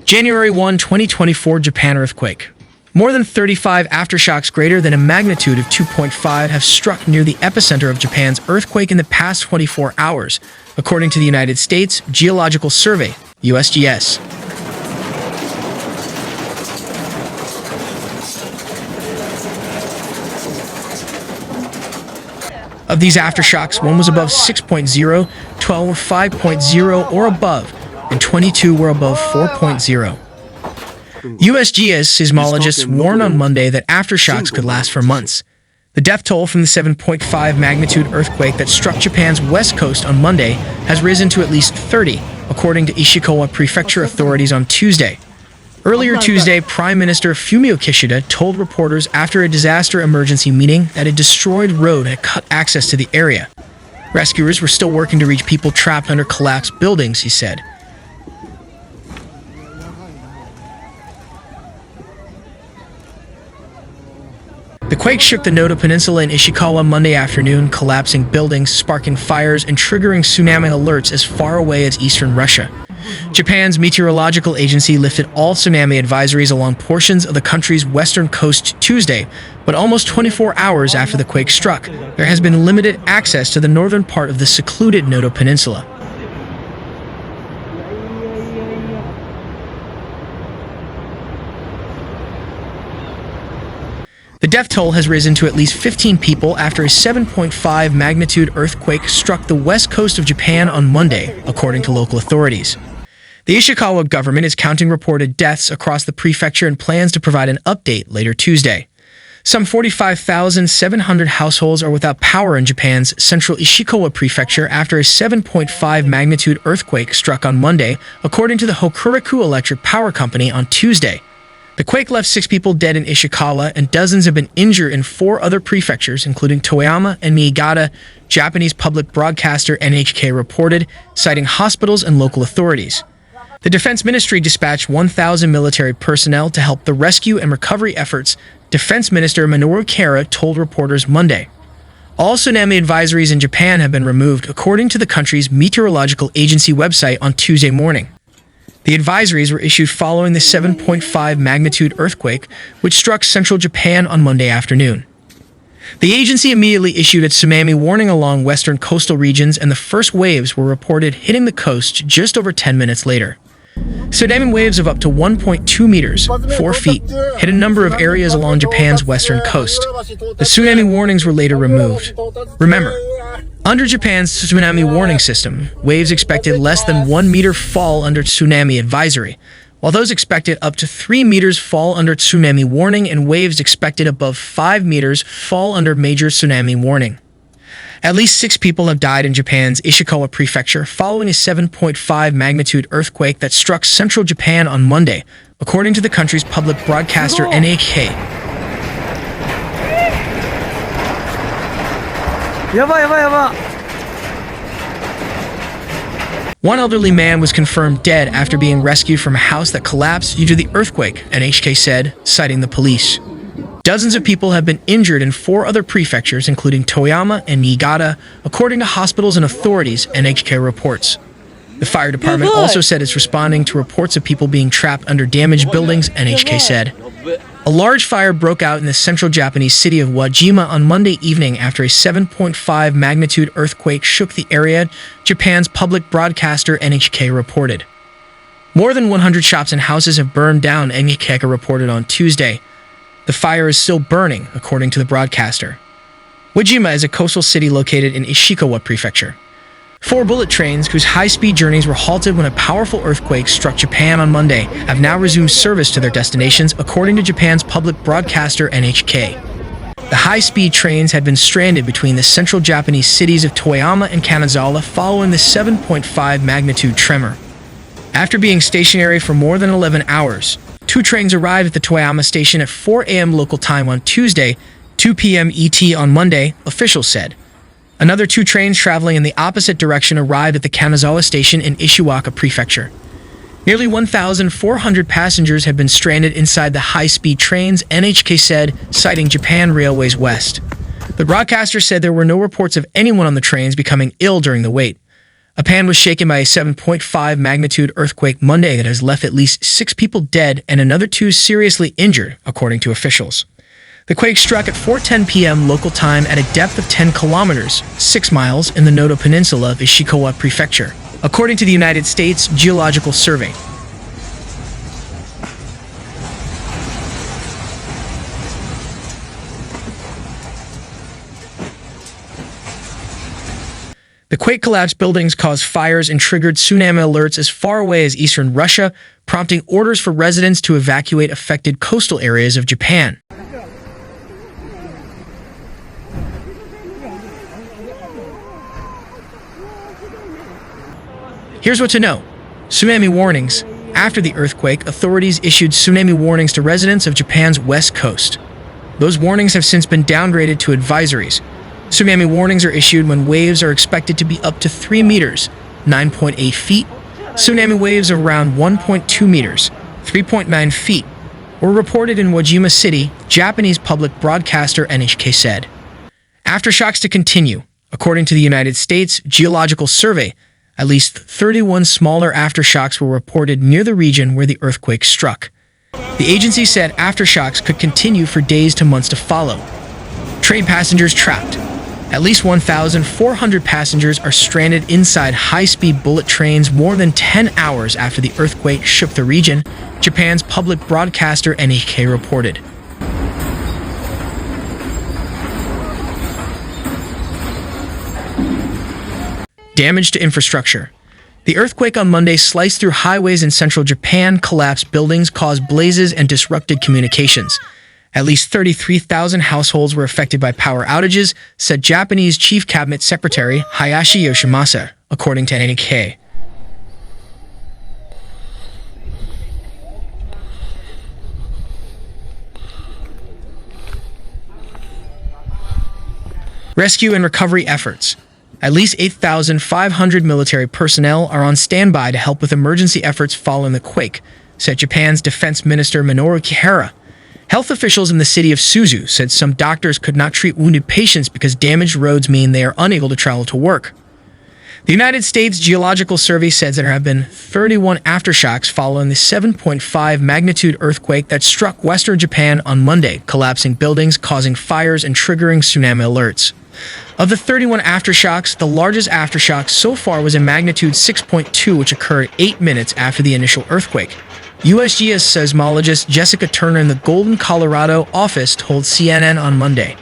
January 1, 2024 Japan earthquake. More than 35 aftershocks greater than a magnitude of 2.5 have struck near the epicenter of Japan's earthquake in the past 24 hours, according to the United States Geological Survey, USGS. Of these aftershocks, one was above 6.0, 12 were 5.0 or above, and 22 were above 4.0. USGS seismologists warned on Monday that aftershocks could last for months. The death toll from the 7.5 magnitude earthquake that struck Japan's west coast on Monday has risen to at least 30, according to Ishikawa prefecture authorities on Tuesday. Earlier Tuesday, Prime Minister Fumio Kishida told reporters after a disaster emergency meeting that a destroyed road had cut access to the area. Rescuers were still working to reach people trapped under collapsed buildings, he said. The quake shook the Noto Peninsula in Ishikawa Monday afternoon, collapsing buildings, sparking fires, and triggering tsunami alerts as far away as eastern Russia. Japan's meteorological agency lifted all tsunami advisories along portions of the country's western coast Tuesday, but almost 24 hours after the quake struck, there has been limited access to the northern part of the secluded Noto Peninsula. The death toll has risen to at least 15 people after a 7.5 magnitude earthquake struck the west coast of Japan on Monday, according to local authorities. The Ishikawa government is counting reported deaths across the prefecture and plans to provide an update later Tuesday. Some 45,700 households are without power in Japan's central Ishikawa prefecture after a 7.5 magnitude earthquake struck on Monday, according to the Hokuriku Electric Power Company on Tuesday. The quake left 6 people dead in Ishikawa, and dozens have been injured in 4 other prefectures, including Toyama and Niigata, Japanese public broadcaster NHK reported, citing hospitals and local authorities. The Defense Ministry dispatched 1,000 military personnel to help the rescue and recovery efforts, Defense Minister Minoru Kara told reporters Monday. All tsunami advisories in Japan have been removed, according to the country's meteorological agency website on Tuesday morning. The advisories were issued following the 7.5 magnitude earthquake, which struck central Japan on Monday afternoon. The agency immediately issued a tsunami warning along western coastal regions, and the first waves were reported hitting the coast just over 10 minutes later. Tsunami waves of up to 1.2 meters, 4 feet, hit a number of areas along Japan's western coast. The tsunami warnings were later removed. Remember, under Japan's tsunami warning system, waves expected less than 1 meter fall under tsunami advisory, while those expected up to 3 meters fall under tsunami warning and waves expected above 5 meters fall under major tsunami warning. At least 6 people have died in Japan's Ishikawa prefecture following a 7.5 magnitude earthquake that struck central Japan on Monday, according to the country's public broadcaster NHK. One elderly man was confirmed dead after being rescued from a house that collapsed due to the earthquake, NHK said, citing the police. Dozens of people have been injured in 4 other prefectures, including Toyama and Niigata, according to hospitals and authorities, NHK reports. The fire department also said it's responding to reports of people being trapped under damaged buildings, NHK said. A large fire broke out in the central Japanese city of Wajima on Monday evening after a 7.5 magnitude earthquake shook the area, Japan's public broadcaster NHK reported. More than 100 shops and houses have burned down, NHK reported on Tuesday. The fire is still burning, according to the broadcaster. Wajima is a coastal city located in Ishikawa prefecture. 4 bullet trains, whose high-speed journeys were halted when a powerful earthquake struck Japan on Monday, have now resumed service to their destinations, according to Japan's public broadcaster NHK. The high-speed trains had been stranded between the central Japanese cities of Toyama and Kanazawa following the 7.5 magnitude tremor. After being stationary for more than 11 hours, 2 trains arrived at the Toyama station at 4 a.m. local time on Tuesday, 2 p.m. ET on Monday, officials said. Another 2 trains traveling in the opposite direction arrived at the Kanazawa station in Ishikawa prefecture. Nearly 1,400 passengers have been stranded inside the high-speed trains, NHK said, citing Japan Railways West. The broadcaster said there were no reports of anyone on the trains becoming ill during the wait. Japan was shaken by a 7.5 magnitude earthquake Monday that has left at least 6 people dead and another 2 seriously injured, according to officials. The quake struck at 4:10 p.m. local time at a depth of 10 kilometers, 6 miles, in the Noto Peninsula of Ishikawa Prefecture, according to the United States Geological Survey. The quake collapsed buildings caused fires and triggered tsunami alerts as far away as eastern Russia, prompting orders for residents to evacuate affected coastal areas of Japan. Here's what to know. Tsunami warnings. After the earthquake, authorities issued tsunami warnings to residents of Japan's west coast. Those warnings have since been downgraded to advisories. Tsunami warnings are issued when waves are expected to be up to 3 meters, 9.8 feet. Tsunami waves of around 1.2 meters, 3.9 feet, were reported in Wajima City, Japanese public broadcaster NHK said. Aftershocks to continue. According to the United States Geological Survey, at least 31 smaller aftershocks were reported near the region where the earthquake struck. The agency said aftershocks could continue for days to months to follow. Train passengers trapped. At least 1,400 passengers are stranded inside high-speed bullet trains more than 10 hours after the earthquake shook the region, Japan's public broadcaster NHK reported. Damage to infrastructure. The earthquake on Monday sliced through highways in central Japan, collapsed buildings, caused blazes, and disrupted communications. At least 33,000 households were affected by power outages, said Japanese Chief Cabinet Secretary Hayashi Yoshimasa, according to NHK. Rescue and recovery efforts. At least 8,500 military personnel are on standby to help with emergency efforts following the quake, said Japan's Defense Minister Minoru Kihara. Health officials in the city of Suzu said some doctors could not treat wounded patients because damaged roads mean they are unable to travel to work. The United States Geological Survey says there have been 31 aftershocks following the 7.5 magnitude earthquake that struck western Japan on Monday, collapsing buildings, causing fires, and triggering tsunami alerts. Of the 31 aftershocks, the largest aftershock so far was a magnitude 6.2, which occurred 8 minutes after the initial earthquake. USGS seismologist Jessica Turner in the Golden, Colorado office told CNN on Monday.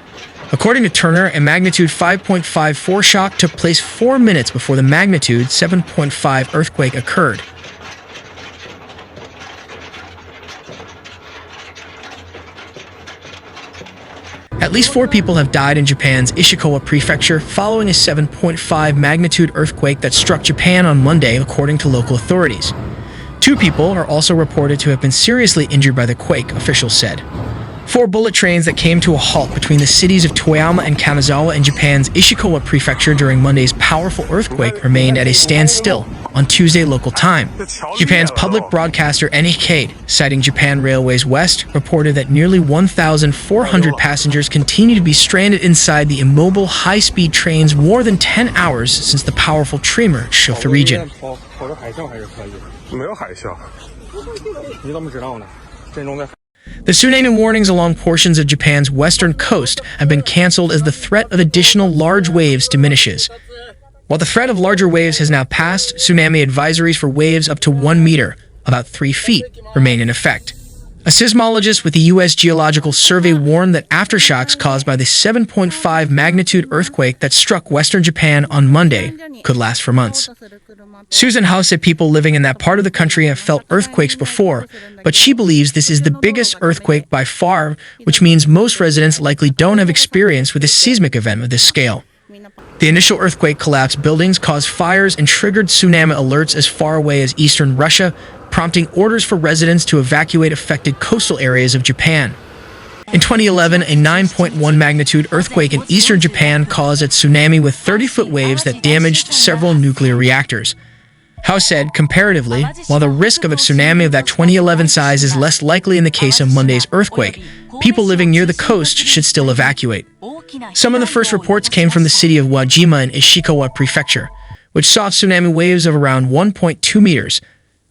According to Turner, a magnitude 5.54 shock took place 4 minutes before the magnitude 7.5 earthquake occurred. At least 4 people have died in Japan's Ishikawa prefecture following a 7.5 magnitude earthquake that struck Japan on Monday, according to local authorities. 2 people are also reported to have been seriously injured by the quake, officials said. 4 bullet trains that came to a halt between the cities of Toyama and Kanazawa in Japan's Ishikawa prefecture during Monday's powerful earthquake remained at a standstill on Tuesday local time. Japan's public broadcaster NHK, citing Japan Railways West, reported that nearly 1,400 passengers continue to be stranded inside the immobile high-speed trains more than 10 hours since the powerful tremor shook the region. The tsunami warnings along portions of Japan's western coast have been cancelled as the threat of additional large waves diminishes. While the threat of larger waves has now passed, tsunami advisories for waves up to 1 meter, about 3 feet, remain in effect. A seismologist with the U.S. Geological Survey warned that aftershocks caused by the 7.5 magnitude earthquake that struck western Japan on Monday could last for months. Susan House said people living in that part of the country have felt earthquakes before, but she believes this is the biggest earthquake by far, which means most residents likely don't have experience with a seismic event of this scale. The initial earthquake collapsed buildings, caused fires, and triggered tsunami alerts as far away as eastern Russia, prompting orders for residents to evacuate affected coastal areas of Japan. In 2011, a 9.1 magnitude earthquake in eastern Japan caused a tsunami with 30-foot waves that damaged several nuclear reactors. Howe said, comparatively, while the risk of a tsunami of that 2011 size is less likely in the case of Monday's earthquake, people living near the coast should still evacuate. Some of the first reports came from the city of Wajima in Ishikawa prefecture, which saw tsunami waves of around 1.2 meters,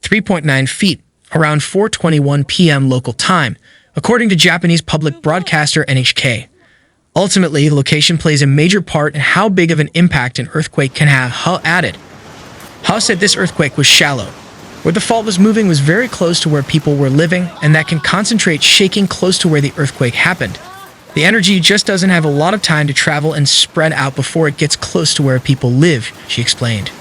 3.9 feet, around 4:21 p.m. local time, according to Japanese public broadcaster NHK. Ultimately, the location plays a major part in how big of an impact an earthquake can have, Howe added. Howe said this earthquake was shallow. Where the fault was moving was very close to where people were living, and that can concentrate shaking close to where the earthquake happened. The energy just doesn't have a lot of time to travel and spread out before it gets close to where people live, she explained.